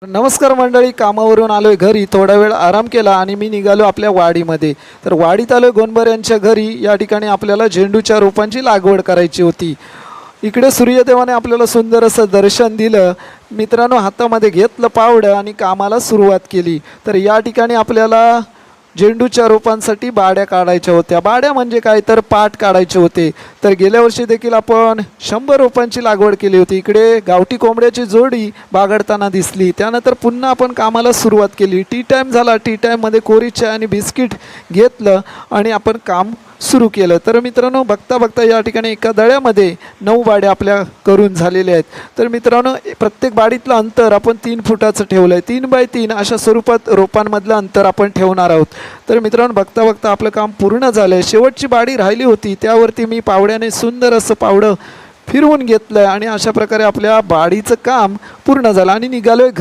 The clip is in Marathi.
नमस्कार मंडळी, कामावरून आलोय घरी, थोडा वेळ आराम केला आणि मी निघालो आपल्या वाडीमध्ये. तर वाडीत आलोय गोंडबर यांच्या घरी. या ठिकाणी आपल्याला झेंडूच्या रोपांची लागवड करायची होती. इकडे सूर्यदेवाने आपल्याला सुंदर असं दर्शन दिलं. मित्रांनो, हातामध्ये घेतलं पावडं आणि कामाला सुरुवात केली. तर या ठिकाणी आपल्याला झेंडूच्या रोपांसाठी बाड्या काढायच्या होत्या. बाड्या म्हणजे काय, तर पाट काढायचे होते. तर गेल्या वर्षी देखील आपण 100 रोपांची लागवड केली होती. इकडे गावठी कोंबड्याची जोडी बागडताना दिसली. त्यानंतर पुन्हा आपण कामाला सुरुवात केली. टी टाईम झाला. टी टाईममध्ये कोरी चहा आणि बिस्किट घेतलं आणि आपण काम सुरू केलं. तर मित्रांनो, बघता बघता या ठिकाणी एका दळ्यामध्ये 9 बाड्या आपल्या करून झालेल्या आहेत. तर मित्रांनो, प्रत्येक बाडीतलं अंतर आपण 3 फुटाचं ठेवलं आहे. 3 बाय 3 अशा स्वरूपात रोपांमधलं अंतर आपण ठेवणार आहोत. तर मित्रांनो, बघता बघता आपलं काम पूर्ण झालं आहे. शेवटची बाडी राहिली होती, त्यावरती मी पावड्याने सुंदर असं पावडं फिरवून घेतलं आणि अशा प्रकारे आपल्या बाडीचं काम पूर्ण झालं आणि निघालोय